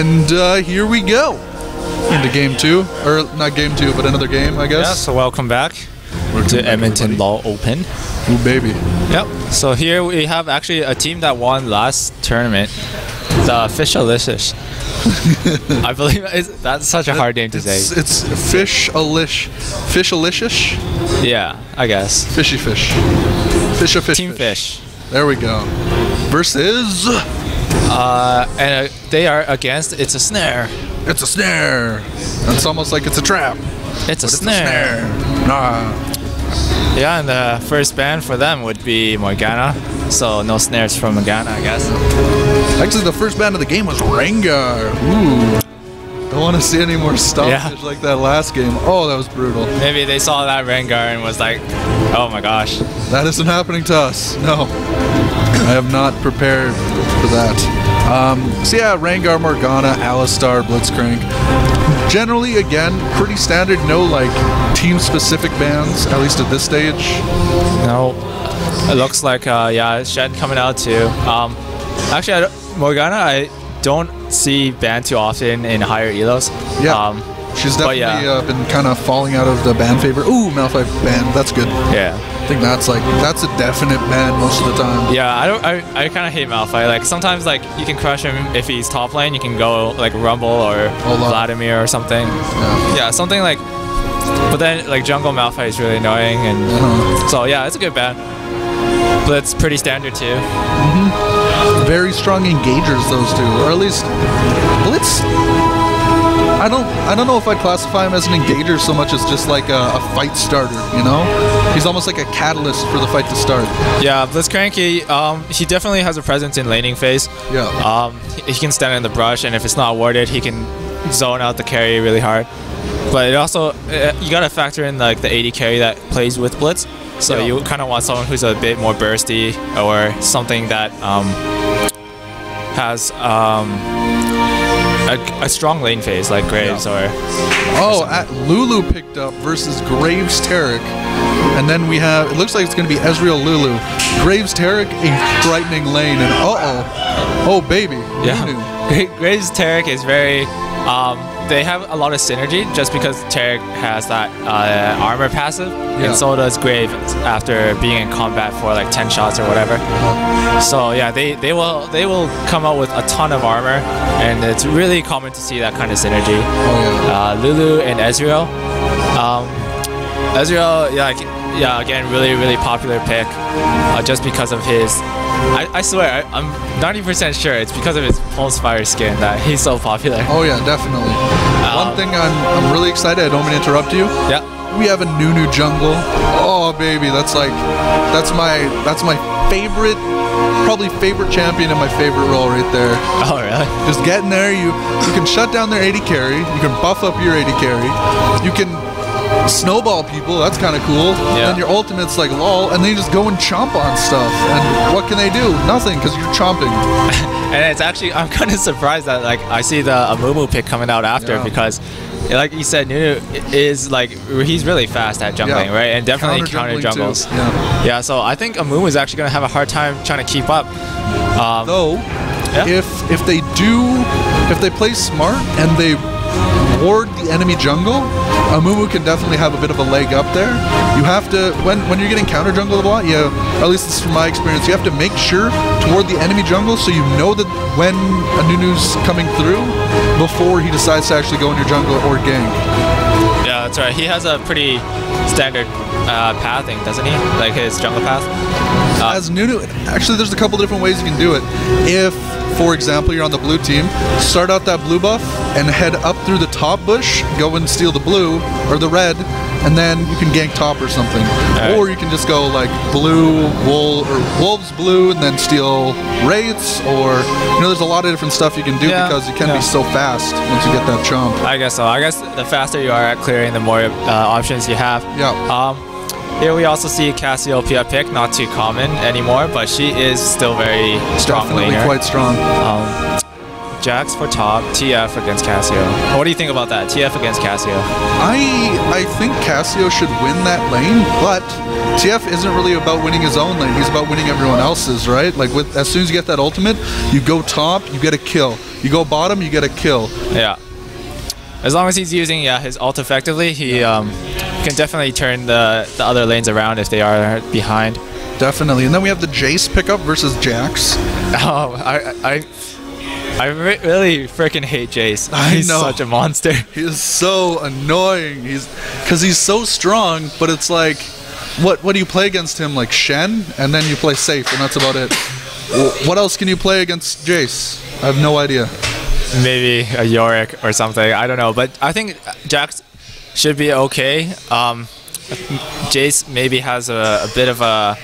And here we go into game 2, or not game 2, but another game, I guess. Yeah, so welcome back to Edmonton Law Open. Ooh, baby. Yep. So here we have actually a team that won last tournament, the Fishalicious. I believe that's such a hard name to say. It's Fishalicious. Yeah, I guess. Fishy fish. Fish. Team Fish. There we go. Versus. And they are against. It's a Snare. It's a Snare. It's almost like it's a trap. It's a Snare. Nah. Yeah, and the first ban for them would be Morgana. So no snares from Morgana, I guess. Actually, the first ban of the game was Rengar. Ooh. Don't want to see any more stoppage like that last game. Oh, that was brutal. Maybe they saw that Rengar and was like, oh my gosh. That isn't happening to us. No. I have not prepared for that. So yeah, Rengar, Morgana, Alistar, Blitzcrank. Generally, again, pretty standard. No like team-specific bans, at least at this stage. No. It looks like, yeah, Shen coming out too. Actually, Morgana, I don't see banned too often in higher elos. Yeah, she's definitely been kind of falling out of the ban favor. Ooh, Malphite ban, that's good. Yeah. I think that's a definite ban most of the time. Yeah, I kind of hate Malphite. Like sometimes like you can crush him if he's top lane. You can go like Rumble or Vladimir or something. Yeah, something like. But then like jungle Malphite is really annoying, and so yeah, it's a good ban. Blitz pretty standard too. Very strong engagers, those two, or at least Blitz. I don't know if I'd classify him as an engager so much as just like a fight starter. You know, he's almost like a catalyst for the fight to start. Yeah, Blitzcrank, he definitely has a presence in laning phase. Yeah. He can stand in the brush, and if it's not warded, he can zone out the carry really hard. But it also you gotta factor in like the AD carry that plays with Blitz. So you kind of want someone who's a bit more bursty or something that has a strong lane phase like Graves or Lulu picked up versus Graves Taric. And then we have, it looks like it's going to be Ezreal Lulu. Graves Taric, a frightening lane, and oh baby. Yeah. Graves Taric is very, they have a lot of synergy just because Taric has that armor passive, and so does Graves after being in combat for like 10 shots or whatever. So yeah, they will come out with a ton of armor, and it's really common to see that kind of synergy. Lulu and Ezreal. Ezreal, yeah, again, really popular pick, just because of his. I swear, I'm 90% sure it's because of his Pulsefire skin that he's so popular. Oh yeah, definitely. One thing I'm really excited. I don't mean to interrupt you. Yeah. We have a Nunu jungle. Oh baby, that's my favorite, probably favorite champion and my favorite role right there. Oh really? Just get in there. You can shut down their AD carry. You can buff up your AD carry. You can snowball people, that's kind of cool. And your ultimate's like lol, and then you just go and chomp on stuff, and what can they do? Nothing, because you're chomping. And it's actually, I'm kind of surprised that like I see the Amumu pick coming out after, because like you said, Nunu is like, he's really fast at jungling, right? And definitely counter jungles. Yeah, so I think Amumu is actually going to have a hard time trying to keep up. Though, if they play smart and they ward the enemy jungle, Amumu can definitely have a bit of a leg up there. You have to, when you're getting counter jungle a lot, at least this is from my experience, you have to make sure to ward the enemy jungle so you know that when a Nunu's coming through before he decides to actually go in your jungle or gank. Yeah, that's right. He has a pretty standard pathing, doesn't he? Like his jungle path? As Nunu, actually there's a couple different ways you can do it. If, for example, you're on the blue team, start out that blue buff and head up through the top bush, go and steal the blue or the red, and then you can gank top or something. Or you can just go like blue, wolves blue, and then steal wraiths, or there's a lot of different stuff you can do because you can be so fast once you get that chomp. I guess so. I guess the faster you are at clearing, the more options you have. Here we also see Cassiopeia pick, not too common anymore, but she is still very strong Definitely laner. Quite strong. Jax for top, TF against Cassio. What do you think about that? TF against Cassio. I think Cassio should win that lane, but TF isn't really about winning his own lane. He's about winning everyone else's, right? Like as soon as you get that ultimate, you go top, you get a kill. You go bottom, you get a kill. Yeah. As long as he's using his ult effectively, he can definitely turn the other lanes around if they are behind. Definitely. And then we have the Jace pickup versus Jax. Oh, I really freaking hate Jace. He's such a monster. He is so annoying. Because he's so strong, but it's like, what do you play against him? Like Shen, and then you play safe, and that's about it. What else can you play against Jace? I have no idea. Maybe a Yorick or something. I don't know, but I think Jax should be okay. Jace maybe has a bit of a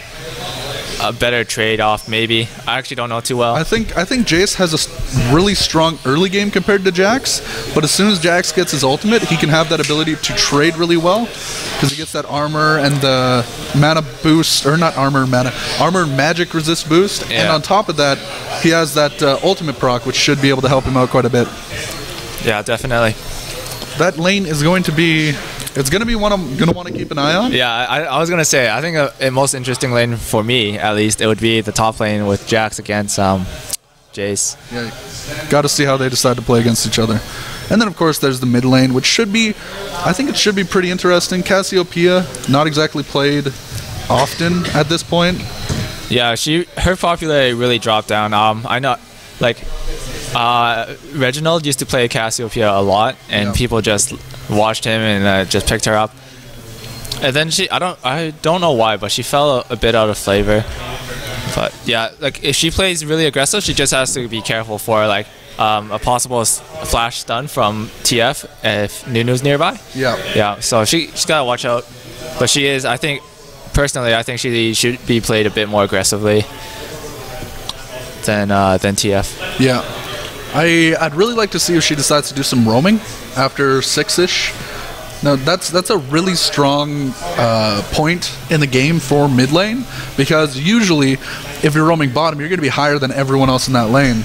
better trade-off, maybe. I actually don't know too well. I think Jace has a really strong early game compared to Jax, but as soon as Jax gets his ultimate, he can have that ability to trade really well, because he gets that armor and the mana boost, or not armor, mana, armor and magic resist boost, and on top of that, he has that ultimate proc, which should be able to help him out quite a bit. Yeah, definitely. That lane is going to be... It's going to be one I'm going to want to keep an eye on. Yeah, I was going to say, I think a most interesting lane for me, at least, it would be the top lane with Jax against Jace. Yeah, got to see how they decide to play against each other. And then, of course, there's the mid lane, which should be, I think it should be pretty interesting. Cassiopeia, not exactly played often at this point. Yeah, her popularity really dropped down. I know, like, Reginald used to play Cassiopeia a lot, and people just watched him and just picked her up. And then I don't know why, but she fell a bit out of flavor. But yeah, like if she plays really aggressive, she just has to be careful for like a possible flash stun from TF if Nunu's nearby. Yeah. So she's gotta watch out. But she is, I think, personally, I think she should be played a bit more aggressively than TF. Yeah. I'd really like to see if she decides to do some roaming after 6-ish. Now that's a really strong point in the game for mid lane, because usually if you're roaming bottom, you're going to be higher than everyone else in that lane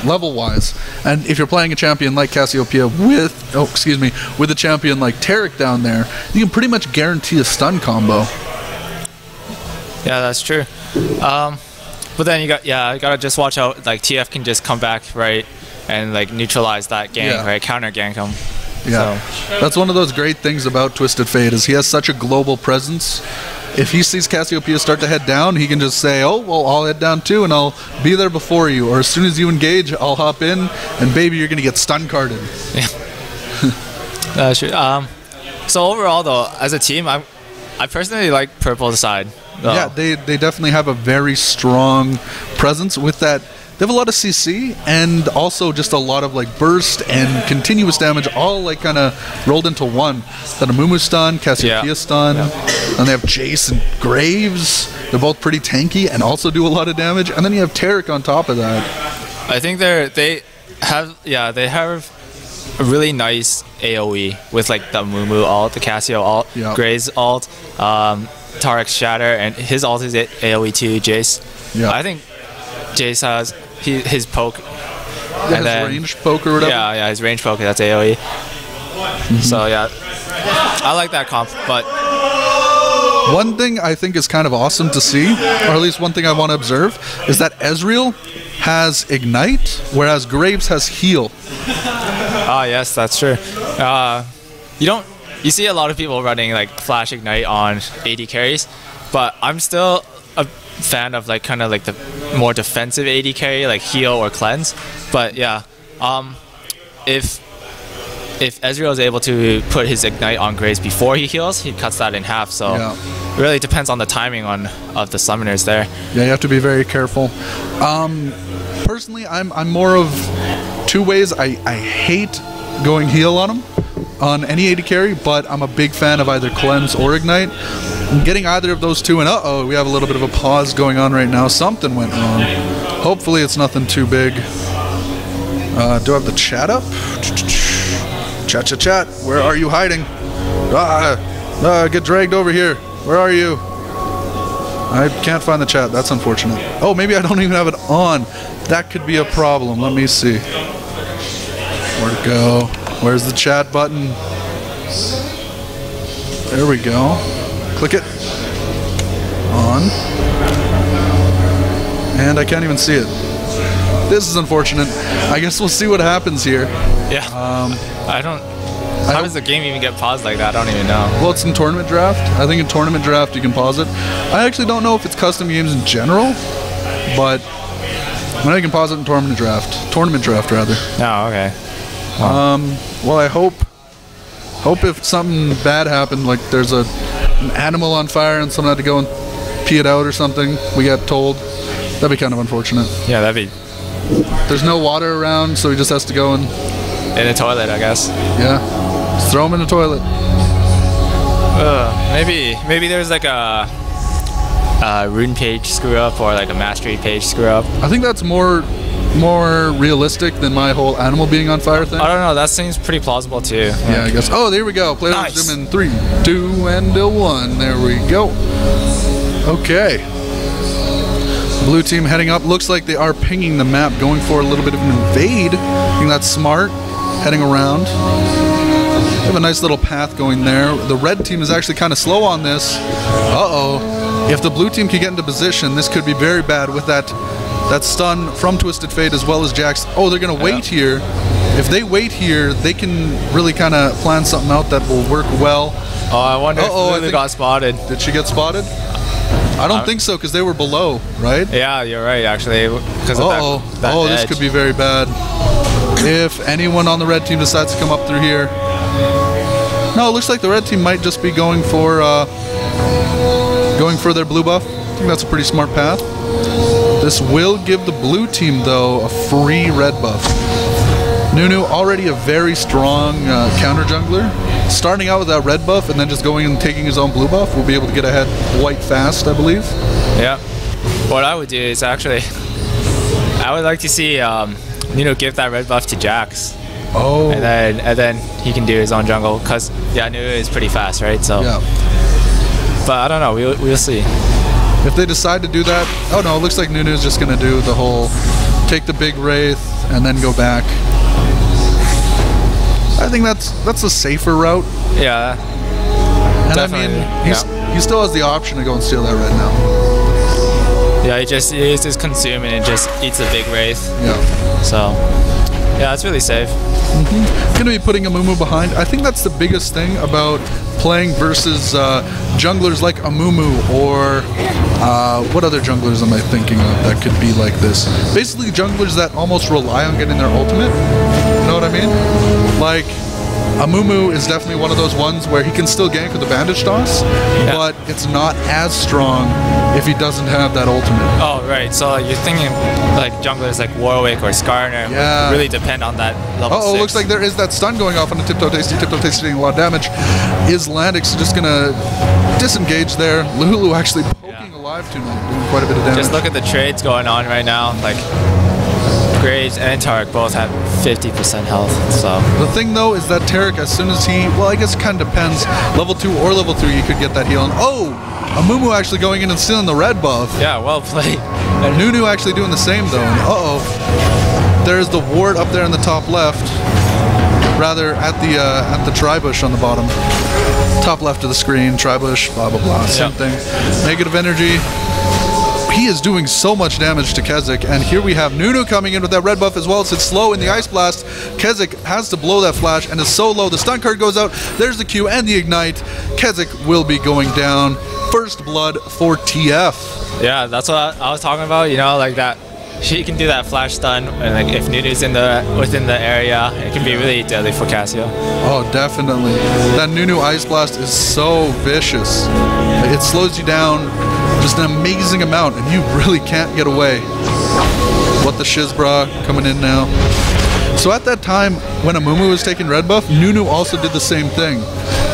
level wise. And if you're playing a champion like Cassiopeia with a champion like Taric down there, you can pretty much guarantee a stun combo. Yeah, that's true. But then you gotta just watch out. Like TF can just come back right and like neutralize that gank, right? Counter gank him. Yeah, so that's one of those great things about Twisted Fate, is he has such a global presence. If he sees Cassiopeia start to head down, he can just say, "Oh, well, I'll head down too, and I'll be there before you." Or as soon as you engage, I'll hop in, and baby, you're gonna get stun carded. Yeah. Sure. So overall, though, as a team, I personally like Purple side. Yeah, they definitely have a very strong presence with that. They have a lot of CC and also just a lot of like burst and continuous damage, all like kind of rolled into one. Then a Mumu stun, Cassiopeia stun, and they have Jace and Graves. They're both pretty tanky and also do a lot of damage. And then you have Taric on top of that. I think they have a really nice AoE with like the Mumu ult, the Cassio ult, Graves ult. Taric's Shatter, and his ult is AoE to Jace. Yeah. I think Jace has his poke. Yeah, and his range poke or whatever. Yeah, his range poke, that's AoE. So yeah, I like that comp. But one thing I think is kind of awesome to see, or at least one thing I want to observe, is that Ezreal has Ignite, whereas Graves has Heal. Ah, yes, that's true. You see a lot of people running like Flash Ignite on AD carries, but I'm still a fan of like kind of like the more defensive AD carry, like Heal or Cleanse. But yeah, if Ezreal is able to put his Ignite on Graves before he heals, he cuts that in half. So it really depends on the timing of the summoners there. Yeah, you have to be very careful. Personally, I'm more of two ways. I hate going Heal on him, on any AD carry, but I'm a big fan of either Cleanse or Ignite. I'm getting either of those two, and we have a little bit of a pause going on right now. Something went wrong. Hopefully it's nothing too big. Do I have the chat up? Chat. Where are you hiding? Get dragged over here. Where are you? I can't find the chat. That's unfortunate. Oh, maybe I don't even have it on. That could be a problem. Let me see. Where'd it go? Where's the chat button? There we go. Click it. On. And I can't even see it. This is unfortunate. I guess we'll see what happens here. Yeah. How does the game even get paused like that? I don't even know. Well, it's in tournament draft. I think in tournament draft you can pause it. I actually don't know if it's custom games in general, but I you can pause it in tournament draft. Tournament draft, rather. Oh, okay. Well, I hope if something bad happened, like there's an animal on fire and someone had to go and pee it out or something, we got told. That'd be kind of unfortunate. Yeah, that'd be. There's no water around, so he just has to go and... in the toilet, I guess. Yeah. Just throw him in the toilet. Maybe there's like a rune page screw up or like a mastery page screw up. I think that's more realistic than my whole animal being on fire thing. I don't know. That seems pretty plausible too. Yeah, I guess. Oh, there we go. Players Nice. zoom in 3, 2, and 1. There we go. Okay. Blue team heading up. Looks like they are pinging the map, going for a little bit of an invade. I think that's smart. Heading around. They have a nice little path going there. The red team is actually kind of slow on this. Uh-oh. If the blue team can get into position, this could be very bad with that stun from Twisted Fate as well as Jax. Oh, they're going to wait here. If they wait here, they can really kind of plan something out that will work well. Oh, I wonder if Lulu got spotted. Did she get spotted? I don't think so, because they were below, right? Yeah, you're right, actually. Because of that oh, this edge. could be very bad. If anyone on the red team decides to come up through here. No, it looks like the red team might just be going for their blue buff. I think that's a pretty smart path. This will give the blue team, though, a free red buff. Nunu, already a very strong counter jungler. Starting out with that red buff and then just going and taking his own blue buff, will be able to get ahead quite fast, I believe. Yeah. What I would do is actually, I would like to see give that red buff to Jax. Oh. And then he can do his own jungle, because Nunu is pretty fast, right? So. Yeah. But I don't know. We'll see. If they decide to do that, oh no, it looks like Nunu's just gonna do the whole take the big wraith and then go back. I think that's a safer route. Yeah. And definitely. I mean, he still has the option to go and steal that red now. Yeah, he just consume and it just eats a big wraith. Yeah. So, yeah, it's really safe. Gonna be putting Amumu behind. I think that's the biggest thing about playing versus junglers like Amumu or what other junglers am I thinking of that could be like this? Basically junglers that almost rely on getting their ultimate. You know what I mean? Like Amumu is definitely one of those ones where he can still gank with the bandage toss, but it's not as strong if he doesn't have that ultimate. Oh, right. So you're thinking like junglers like Warwick or Skarner really depend on that level 6. Looks like there is that stun going off on the Tiptoe Tasty. Tiptoe Tasty taking a lot of damage. Islandic's just going to disengage there. Lulu actually poking alive tonight, doing quite a bit of damage. Just look at the trades going on right now. Like Graves and Tarek both have 50% health. So the thing though is that Tarek, as soon as he, well, I guess it kind of depends. Level 2 or level 3, you could get that heal. And Amumu actually going in and stealing the red buff. Yeah, well played. And Nunu actually doing the same though. And there's the ward up there in the top left. Rather at the tri-bush on the bottom. Top left of the screen, tri-bush, blah blah blah, same thing. Negative energy. He is doing so much damage to Kezik, and here we have Nunu coming in with that red buff as well. It's slow in the Ice Blast. Kezik has to blow that flash and is so low. The stun card goes out. There's the Q and the ignite. Kezik will be going down. First blood for TF. Yeah, that's what I was talking about. You know, like that. She can do that flash stun, and like if Nunu's within the area, it can be really deadly for Cassio. Oh, definitely. That Nunu Ice Blast is so vicious. It slows you down just an amazing amount, and you really can't get away. What the Shizbra coming in now. So at that time, when Amumu was taking red buff, Nunu also did the same thing.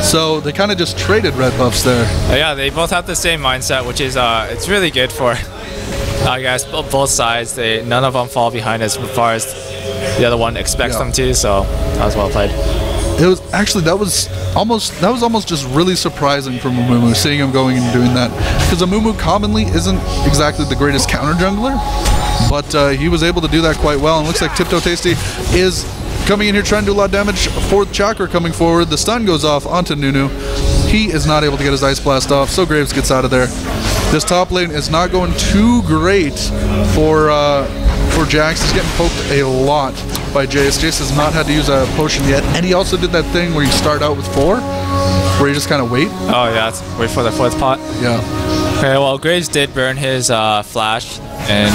So they kind of just traded red buffs there. Yeah, they both have the same mindset, which is it's really good for, I guess, both sides. None of them fall behind as far as the other one expects them to. So that was well played. It was actually that was almost just really surprising from Amumu, seeing him going and doing that, because Amumu commonly isn't exactly the greatest counter jungler, but he was able to do that quite well. And it looks like Tiptoe Tasty is coming in here trying to do a lot of damage. Fourth chakra coming forward. The stun goes off onto Nunu. He is not able to get his Ice Blast off, so Graves gets out of there. This top lane is not going too great for for Jax. He's getting poked a lot by Jace. Jace has not had to use a potion yet, and he also did that thing where you start out with 4, where you just kind of wait. Oh yeah, wait for the 4th pot. Yeah. Okay, well Graves did burn his flash, and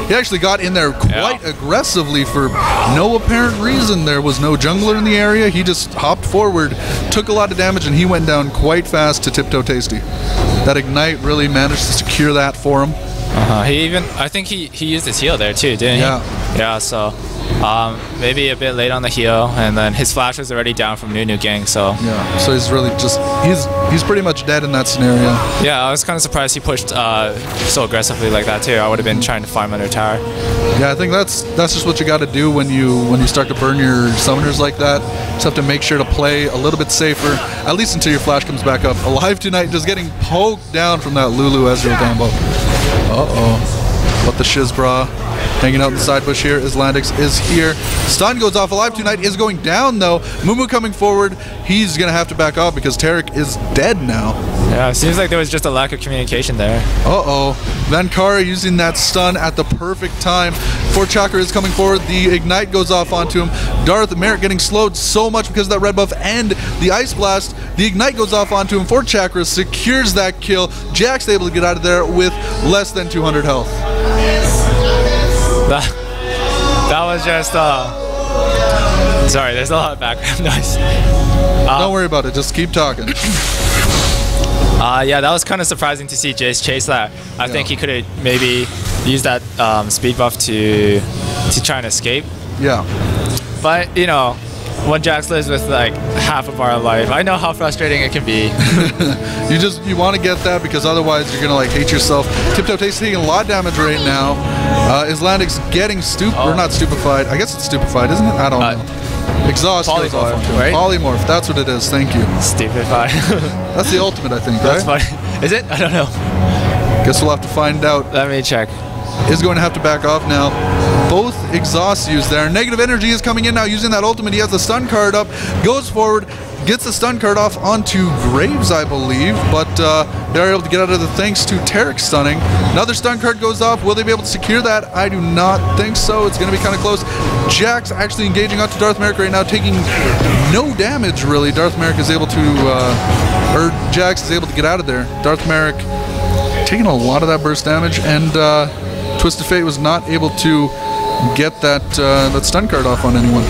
he actually got in there quite aggressively for no apparent reason. There was no jungler in the area. He just hopped forward, took a lot of damage, and he went down quite fast to Tiptoe Tasty. That Ignite really managed to secure that for him. I think he used his heal there too, didn't he? Yeah, so maybe a bit late on the heal, and then his flash was already down from Nunu gang, so yeah, so he's really just he's pretty much dead in that scenario. Yeah, I was kind of surprised he pushed so aggressively like that too. I would have been trying to farm under tower. Yeah, I think that's just what you got to do when you start to burn your summoners like that. Just have to make sure to play a little bit safer, at least until your flash comes back up. Alive Tonight just getting poked down from that Lulu Ezreal combo. But the Shizbra hanging out in the side bush here. Islandix is here. Stun goes off. Alive Tonight is going down though. Mumu coming forward. He's going to have to back off because Tarek is dead now. Yeah, it seems like there was just a lack of communication there. Vankara using that stun at the perfect time. Chakra is coming forward. The Ignite goes off onto him. Darth Merritt getting slowed so much because of that red buff and the Ice Blast. The Ignite goes off onto him. Chakra secures that kill. Jack's able to get out of there with less than 200 health. That was just sorry, there's a lot of background noise. Don't worry about it, just keep talking. Yeah, that was kind of surprising to see Jace chase that. I think he could have maybe used that speed buff to try and escape. Yeah. But, you know, when Jax lives with like half a bar of life, I know how frustrating it can be. you want to get that because otherwise you're going to like hate yourself. Tiptoe Tasty taking a lot of damage right now. Islandix getting or not stupefied. I guess it's stupefied, isn't it? I don't know. Exhaust goes off onto him. Right? Polymorph, that's what it is. Thank you. Stupefied. That's the ultimate, I think, That's right? funny. Is it? I don't know. Guess we'll have to find out. Let me check. Is going to have to back off now. Both exhausts used there. Negative Energy is coming in now using that ultimate. He has the stun card up, goes forward, gets the stun card off onto Graves, I believe, but they're able to get out of it thanks to Tarek stunning. Another stun card goes off. Will they be able to secure that? I do not think so. It's going to be kind of close. Jax actually engaging onto Darth Merrick right now, taking no damage, really. Darth Merrick is able to, or Jax is able to get out of there. Darth Merrick taking a lot of that burst damage, and Twisted Fate was not able to get that stun card off on anyone.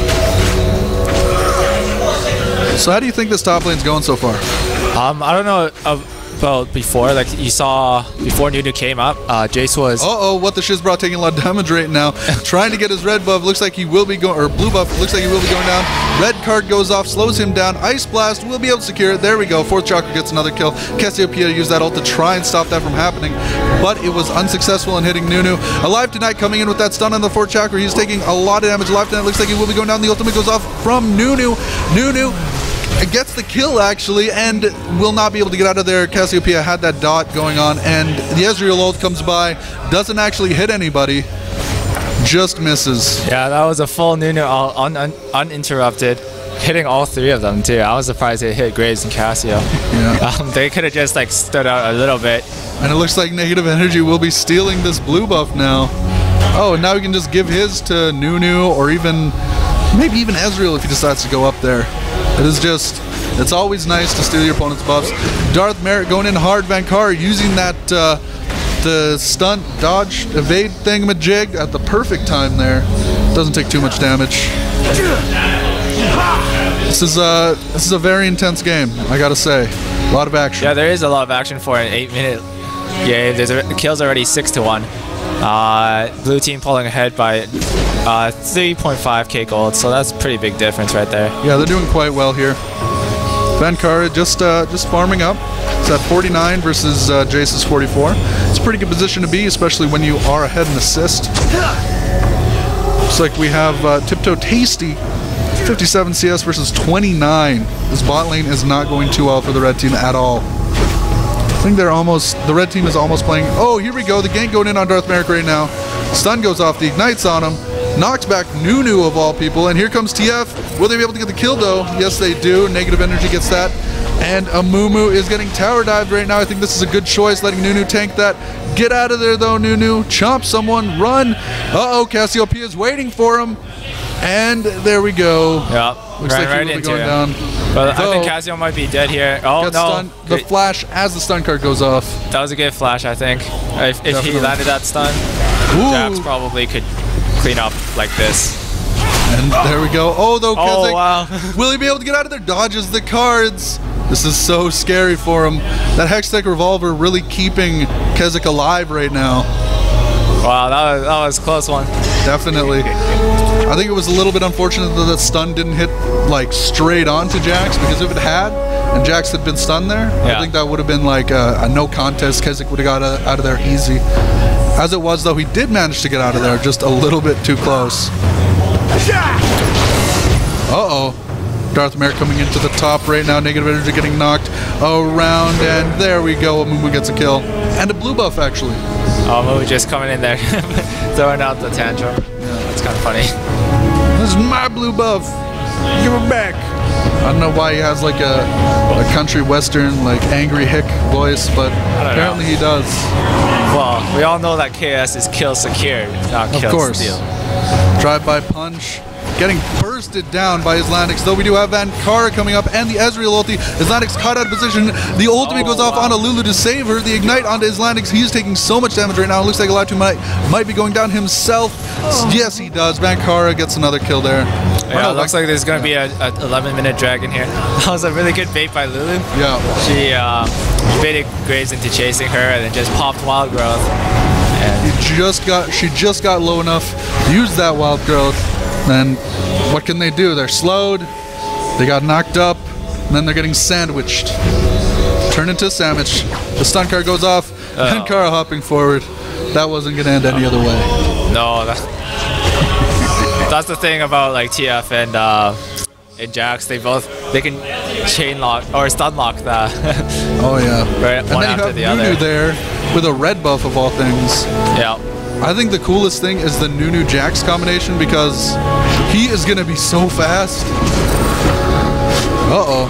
So how do you think this top lane's going so far? I don't know about before. Like you saw before Nunu came up, Jace was. What the Shizbra taking a lot of damage right now. Trying to get his red buff. Looks like he will be going, or blue buff. Looks like he will be going down. Red card goes off, slows him down. Ice Blast will be able to secure it. There we go. 4th Chakra gets another kill. Cassiopeia used that ult to try and stop that from happening, but it was unsuccessful in hitting Nunu. Alive Tonight coming in with that stun on the 4th Chakra. He's taking a lot of damage. Alive Tonight looks like he will be going down. The ultimate goes off from Nunu. Nunu gets the kill actually and will not be able to get out of there. Cassiopeia had that dot going on, and the Ezreal ult comes by, doesn't actually hit anybody, just misses. Yeah, that was a full Nunu uninterrupted, hitting all 3 of them too. I was surprised it hit Graves and Cassio. Yeah. They could have just like stood out a little bit. And it looks like Negative Energy will be stealing this blue buff now. Oh, and now we can just give his to Nunu, or even maybe even Ezreal if he decides to go up there. It is just, it's always nice to steal your opponent's buffs. Darth Merritt going in hard. Vankara using that the stunt, dodge, evade thingamajig at the perfect time there. Doesn't take too much damage. This is a very intense game, I gotta say. A lot of action. Yeah, there is a lot of action for an 8-minute game. The kill's already 6-1. Blue team pulling ahead by 3.5k gold, so that's a pretty big difference right there. Yeah, they're doing quite well here. Vankara just farming up. It's at 49 versus Jace's 44. It's a pretty good position to be, especially when you are ahead in assist. Looks like we have Tiptoe Tasty, 57 CS versus 29. This bot lane is not going too well for the red team at all. I think the red team is almost playing. Oh, here we go. The gank going in on Darth Merrick right now. Stun goes off. The Ignite's on him. Knocks back Nunu of all people. And here comes TF. Will they be able to get the kill though? Yes, they do. Negative Energy gets that. And Amumu is getting tower dived right now. I think this is a good choice, letting Nunu tank that. Get out of there, though, Nunu. Chomp someone. Run. Uh-oh, Cassiopeia is waiting for him. And there we go. Yeah. Looks like right he will be into going him. down. But I think Cassio might be dead here. Oh, no. Stunned. The flash as the stun card goes off. That was a good flash, I think. If he landed that stun, Jax probably could clean up like this. And there we go. Oh, though, Keswick. Oh, wow. Will he be able to get out of there? Dodges the cards. This is so scary for him. That Hextech Revolver really keeping Keswick alive right now. Wow, that was a close one. Definitely. I think it was a little bit unfortunate that the stun didn't hit like straight onto Jax, because if it had, and Jax had been stunned there, I think that would have been like a no contest. Keswick would have got out of there easy. As it was, though, he did manage to get out of there just a little bit too close. Uh-oh. Darth Mare coming into the top right now. Negative energy getting knocked around, and there we go. Amumu gets a kill. And a blue buff, actually. Oh, Amumu just coming in there, throwing out the tantrum. Yeah, that's kind of funny. This is my blue buff. Give it back. I don't know why he has like a country western, like angry hick voice, but apparently he does. Well, we all know that KS is kill secured, not kill steal. Drive-by punch. Getting bursted down by Islandix, though we do have Vankara coming up and the Ezreal ulti. Islandix caught out of position. The ultimate goes off on Lulu to save her. The ignite onto Islandix. He's taking so much damage right now. It looks like Elatu might be going down himself. Yes, he does. Vankara gets another kill there. Yeah, it looks like there's going to be a 11-minute dragon here. That was a really good bait by Lulu. Yeah. She baited Graves into chasing her and then just popped Wild Growth. And she just got low enough. Used that Wild Growth. Then what can they do? They're slowed, they got knocked up, and then they're getting sandwiched. Turn into a sandwich. The stun card goes off, and Kara hopping forward. That wasn't gonna end any other way. No, that's the thing about like TF and Jax. They can chain lock or stun lock that. Oh yeah. Right, and one then after you have Nunu there with a red buff of all things. Yeah. I think the coolest thing is the Nunu Jax combination, because he is going to be so fast. Uh-oh.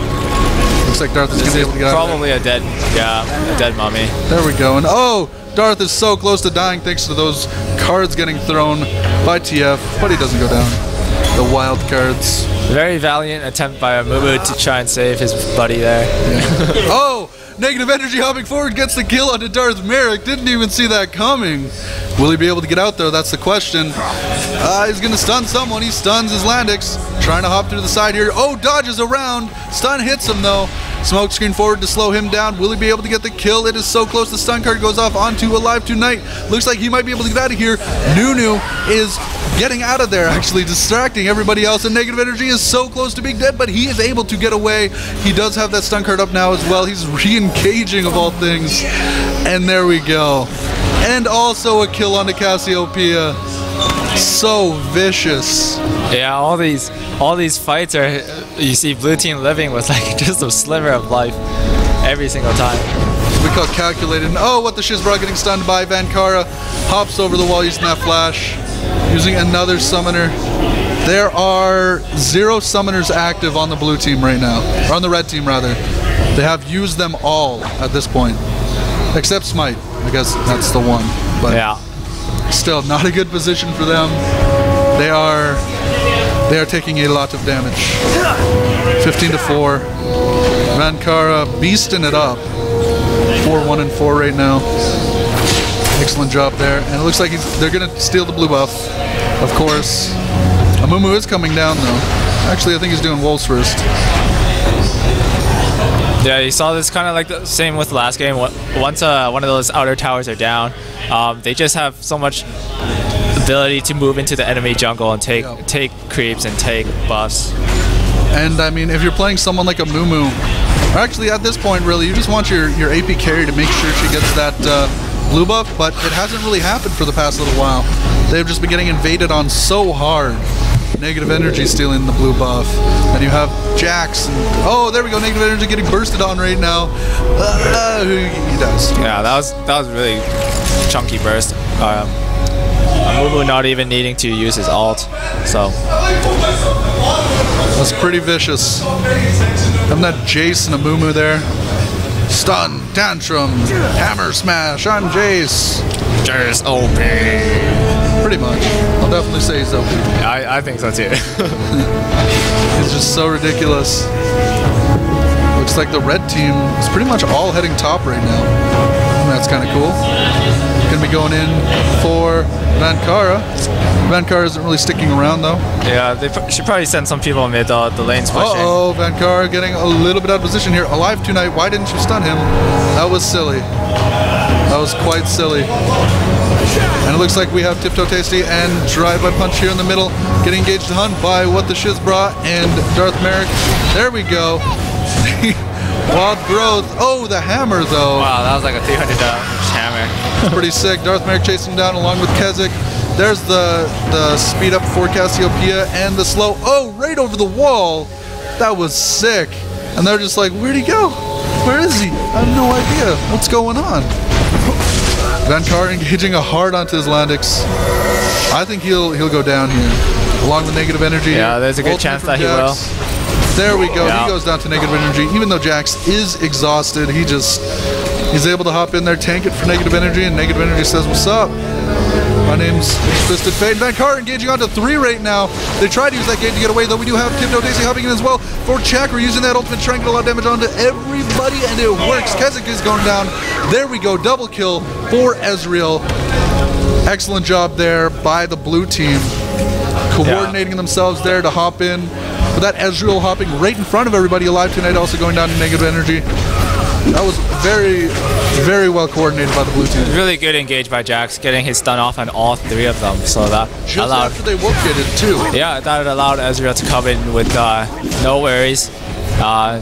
Looks like Darth is going to be able to get out of probably a dead mummy. There we go. And oh, Darth is so close to dying thanks to those cards getting thrown by TF, but he doesn't go down. The wild cards. Very valiant attempt by Amumu to try and save his buddy there. Yeah. Oh! Negative energy hopping forward gets the kill onto Darth Merrick. Didn't even see that coming. Will he be able to get out there? That's the question. He's going to stun someone. He stuns Islandix. Trying to hop through the side here. Oh, dodges around. Stun hits him, though. Smoke screen forward to slow him down. Will he be able to get the kill? It is so close. The stun card goes off onto Alive Tonight. Looks like he might be able to get out of here. Nunu is getting out of there, actually distracting everybody else, and Negative Energy is so close to being dead, but he is able to get away. He does have that stun card up now as well. He's re-engaging of all things, and there we go. And also a kill onto Cassiopeia. So vicious. Yeah, all these fights are, you see blue team living with like just a sliver of life every single time. We call calculated. And oh, what the Shizbra getting stunned by Vankara. Hops over the wall using that flash. Using another summoner. There are 0 summoners active on the blue team right now. Or on the red team, rather. They have used them all at this point. Except Smite. I guess that's the one. But yeah. Still, not a good position for them. They are taking a lot of damage. 15-4. Vankara beasting it up. 4-1 and 4 right now. Excellent job there. And it looks like they're going to steal the blue buff, of course. Amumu is coming down, though. Actually, I think he's doing wolves first. Yeah, you saw this kind of like the same with the last game. Once one of those outer towers are down, they just have so much ability to move into the enemy jungle and take creeps and take buffs. And I mean, if you're playing someone like Amumu, or actually at this point, really, you just want your AP carry to make sure she gets that blue buff, but it hasn't really happened for the past little while. They've just been getting invaded on so hard. Negative Energy stealing the blue buff. And you have Jax. Oh, there we go. Negative Energy getting bursted on right now. He does. Yeah, that was really chunky burst. Amumu not even needing to use his ult. So That's pretty vicious. I'm that Jace and a Mumu there. Stun, tantrum, hammer smash. I'm Jace. Jace OP. Pretty much. I'll definitely say he's OP. I think so too. It's just so ridiculous. Looks like the red team is pretty much all heading top right now. And that's kind of cool. Gonna be going in for Vankara. Vankara isn't really sticking around though. Yeah, they should probably send some people mid the lanes pushing. Uh-oh, Vankara getting a little bit out of position here. Alive tonight, why didn't you stun him? That was silly. That was quite silly. And it looks like we have Tiptoe Tasty and Drive-By Punch here in the middle. Getting engaged Hun by What the Shiz brought and Darth Merrick. There we go. Wild growth. Oh, the hammer though. Wow, that was like a 300 hammer. It's pretty sick. Darth Merrick chasing down along with Kezik. There's the speed up for Cassiopeia and the slow. Oh, right over the wall. That was sick. And they're just like, where'd he go? Where is he? I have no idea. What's going on? Vankara engaging a hard onto his Landix. I think he'll go down here. Along the negative energy. Yeah, there's a good chance that he will. There we go. Yeah. He goes down to negative energy. Even though Jax is exhausted, he's able to hop in there, tank it for negative energy, and negative energy says, what's up? My name's Twisted Fate. Vankara engaging onto 3 right now. They tried to use that gate to get away, though. We do have Tiptoe Daisy hopping in as well for Chakra, using that ultimate, trying to get a lot of damage onto everybody, and it works. Kezik is going down. There we go. Double kill for Ezreal. Excellent job there by the blue team. Coordinating themselves there to hop in. But that Ezreal hopping right in front of everybody. Alive tonight also going down to negative energy. That was very, very well coordinated by the blue team. Really good engage by Jax, getting his stun off on all 3 of them. So that just allowed, after they woke it too. Yeah, that allowed Ezreal to come in with no worries.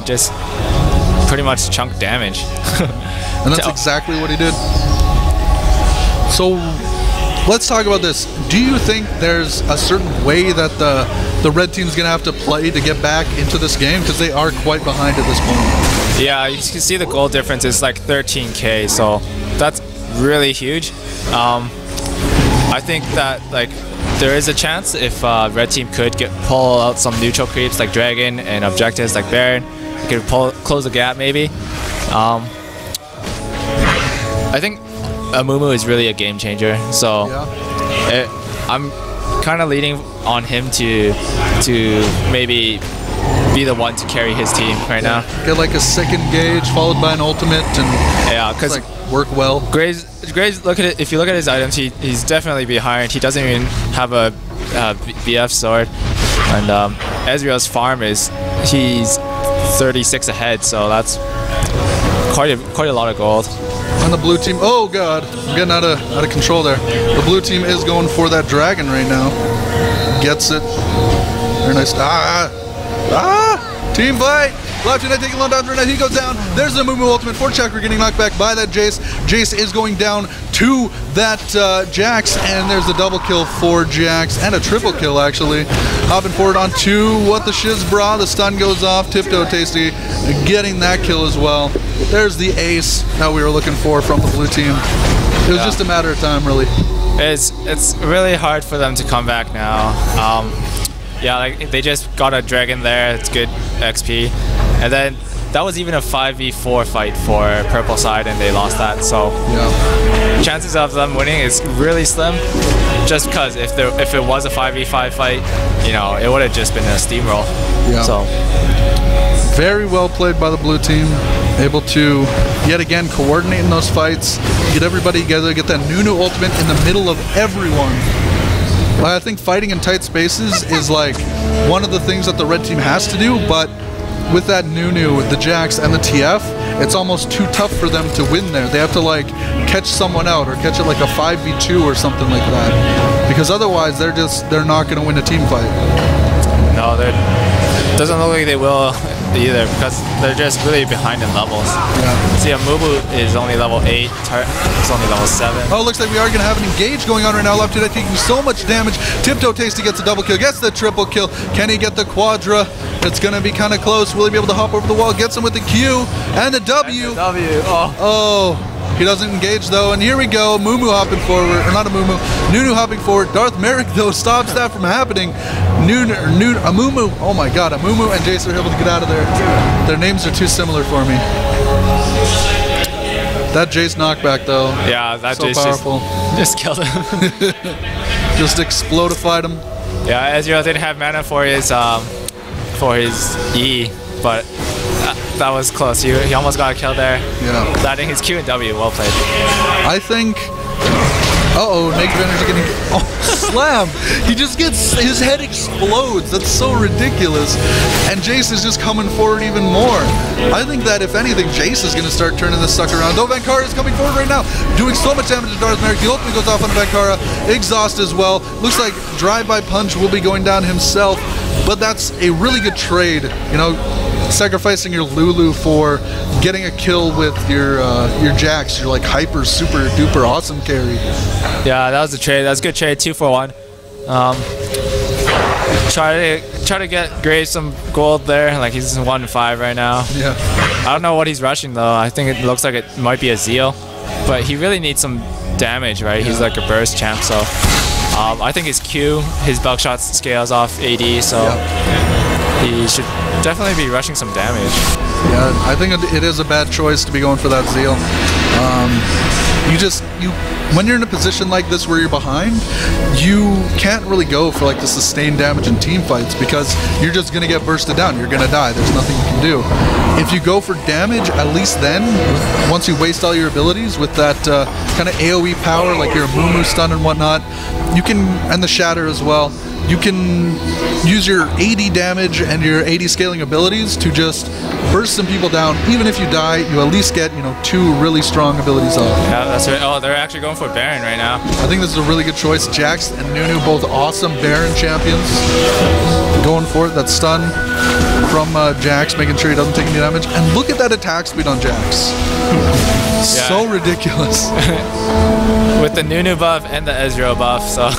Just pretty much chunk damage. And that's exactly what he did. So let's talk about this. Do you think there's a certain way that the red team's going to have to play to get back into this game? Because they are quite behind at this point. Yeah, you can see the goal difference is like 13k, so that's really huge. I think that like there is a chance if red team could pull out some neutral creeps like Dragon and objectives like Baron, it could close the gap maybe. I think Amumu is really a game changer, so I'm kind of leaning on him to maybe be the one to carry his team right now. Get like a second gauge followed by an ultimate, and because like work well. Graves, look at it. If you look at his items, he's definitely behind. He doesn't even have a BF sword, and Ezreal's farm he's 36 ahead, so that's quite a lot of gold. On the blue team, oh god, I'm getting out of control there. The blue team is going for that dragon right now. Gets it. Very nice. Team fight! Left tonight taking long down tonight. He goes down. There's the Mumu ultimate for Chakra getting knocked back by that Jace. Jace is going down to that Jax, and there's the double kill for Jax, and a triple kill actually. Hopping forward onto What the Shiz bra. The stun goes off. Tiptoe Tasty getting that kill as well. There's the ace that we were looking for from the blue team. It was just a matter of time, really. It's really hard for them to come back now. Yeah, like they just got a dragon there. It's good XP, and then that was even a 5v4 fight for purple side, and they lost that. So chances of them winning is really slim. Just because if it was a 5v5 fight, you know, it would have just been a steamroll. Yeah. So very well played by the blue team. Able to yet again coordinate in those fights, get everybody together, get that Nunu ultimate in the middle of everyone. I think fighting in tight spaces is like one of the things that the red team has to do, but with that Nunu, with the Jax and the TF, it's almost too tough for them to win there. They have to like catch someone out or catch it like a 5v2 or something like that, because otherwise they're not going to win a team fight. No, it doesn't look like they will either, because they're just really behind in levels. Yeah. See, Amumu is only level 8, it's only level 7. Oh, looks like we are going to have an engage going on right now. Left to that taking so much damage. Tiptoe Tasty gets a double kill, gets the triple kill. Can he get the quadra? It's going to be kind of close. Will he be able to hop over the wall? Gets him with the Q and the W. And the W. Oh, He doesn't engage though, and here we go. Mumu hopping forward, or not a Mumu, Nunu hopping forward. Darth Merrick though stops that from happening. Amumu, oh my god, Amumu and Jace are able to get out of there. Their names are too similar for me. That Jace knockback though. Yeah, that so Jace powerful. Just killed him. Just explodified him. Yeah, Ezreal didn't have mana for his E, but that was close. He almost got a kill there. Yeah. Landing his Q and W. Well played. I think. Negative energy getting. Oh, slam! He just gets. His head explodes. That's so ridiculous. And Jace is just coming forward even more. I think that if anything, Jace is going to start turning this sucker around. Though Vankara is coming forward right now, doing so much damage to Darth Merrick. The ultimate goes off on Vankara. Exhaust as well. Looks like Drive-By Punch will be going down himself. But that's a really good trade. You know, sacrificing your Lulu for getting a kill with your Jax, your like hyper super duper awesome carry. Yeah, that was a trade. That was a good trade. 2 for 1. Try to get Graves some gold there. Like he's 1-5 right now. Yeah. I don't know what he's rushing though. I think it looks like it might be a Zeal, but he really needs some damage, right? Yeah. He's like a burst champ, so I think his Q, his buckshot scales off AD, so. Yeah. He should definitely be rushing some damage. Yeah, I think it is a bad choice to be going for that Zeal. When you're in a position like this where you're behind, you can't really go for like the sustained damage in team fights because you're just going to get bursted down. You're going to die. There's nothing you can do. If you go for damage, at least then, once you waste all your abilities with that kind of AoE power, like your Mumu stun and whatnot, you can, and the Shatter as well, you can use your AD damage and your AD scaling abilities to just burst some people down. Even if you die, you at least get, 2 really strong abilities off. Yeah, that's right. Oh, they're actually going for Baron right now. I think this is a really good choice. Jax and Nunu, both awesome Baron champions. Going for it. That stun from Jax, making sure he doesn't take any damage. And look at that attack speed on Jax. So ridiculous. With the Nunu buff and the Ezreal buff, so.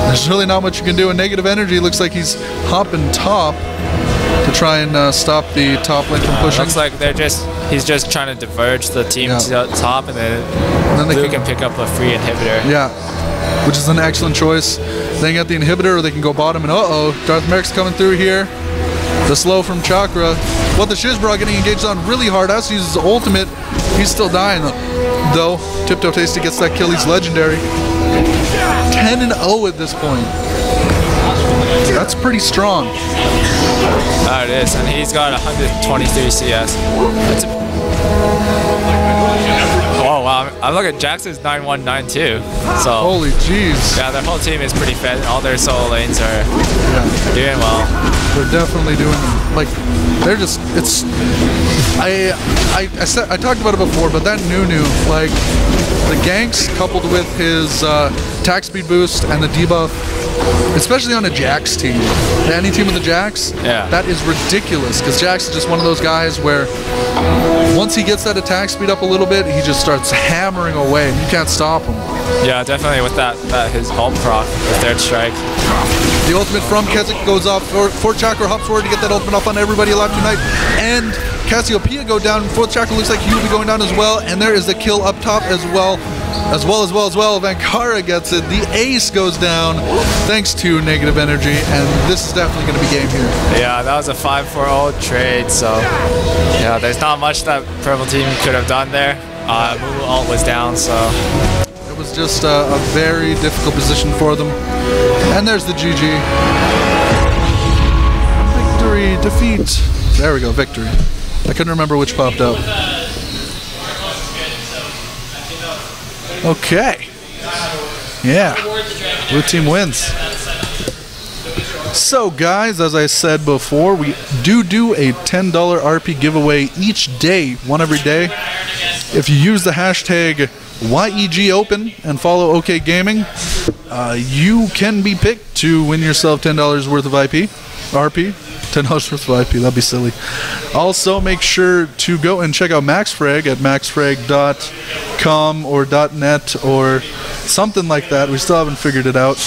There's really not much you can do. In negative energy, looks like he's hopping top to try and stop the top lane from pushing. Looks like he's just trying to diverge the team to top, and then Blue can pick up a free inhibitor. Yeah, which is an excellent choice. They can get the inhibitor, or they can go bottom, and Darth Merrick's coming through here. The slow from Chakra. What the Shizbra getting engaged on really hard. As he uses his ultimate, he's still dying though. Tiptoe Tasty gets that kill. He's legendary. 10-0 at this point. That's pretty strong. That it is, and he's got 123 CS. Oh wow! I look at Jax's 9-1-9-2. So holy jeez. Yeah, their whole team is pretty fed. All their solo lanes are doing well. They're definitely doing like they're just I talked about it before, but that Nunu, like the ganks coupled with his attack speed boost and the debuff, especially on a Jax team, any team with a Jax, that is ridiculous because Jax is just one of those guys where once he gets that attack speed up a little bit, he just starts hammering away and you can't stop him. Yeah, definitely with that his ult proc, the third strike. The ultimate from Keswick goes off for Chakra, hops forward to get that ultimate off on everybody alive tonight, and Cassiopeia go down. Fourth Chakra looks like he will be going down as well, and there is the kill up top as well. Vankara gets it. The ace goes down thanks to negative energy, and this is definitely going to be game here. Yeah, that was a 5-4-0 trade, so yeah, there's not much that purple team could have done there. Mumu ult was down, so it was just a very difficult position for them. And there's the GG. Victory, defeat. There we go, victory. I couldn't remember which popped up. Okay. Yeah. Blue team wins. So guys, as I said before, we do a $10 RP giveaway each day, one every day. If you use the hashtag YEGOpen and follow OK Gaming, you can be picked to win yourself $10 worth of RP. $10 worth of IP, that'd be silly. Also, make sure to go and check out MaxFrag at maxfrag.com or .net or something like that. We still haven't figured it out.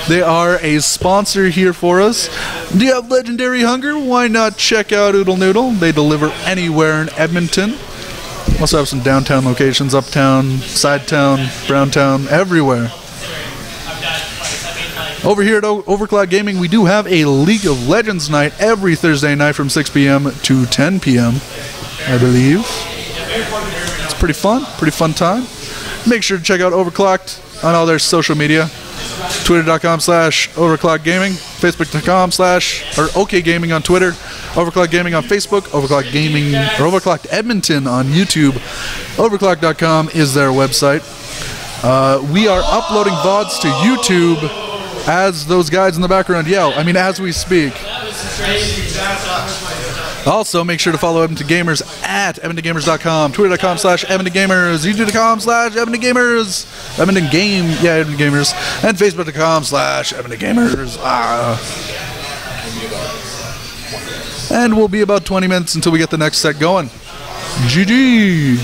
They are a sponsor here for us. Do you have legendary hunger? Why not check out Oodle Noodle? They deliver anywhere in Edmonton. Also have some downtown locations, uptown, side town, browntown, everywhere. Over here at OverKlocked Gaming, we do have a League of Legends night every Thursday night from 6 p.m. to 10 p.m., I believe. It's pretty fun time. Make sure to check out OverKlocked on all their social media. Twitter.com/OverKlocked Gaming, Facebook.com/OK Gaming on Twitter, OverKlocked Gaming on Facebook, OverKlocked Gaming or OverKlocked Edmonton on YouTube. OverKlocked.com is their website. We are uploading VODs to YouTube as those guys in the background yell. I mean, as we speak. Also, make sure to follow Edmonton Gamers at EdmontonGamers.com, Twitter.com/EdmontonGamers, YouTube.com/EdmontonGamers, Edmonton Gamers, and Facebook.com/EdmontonGamers. And we'll be about 20 minutes until we get the next set going. GG!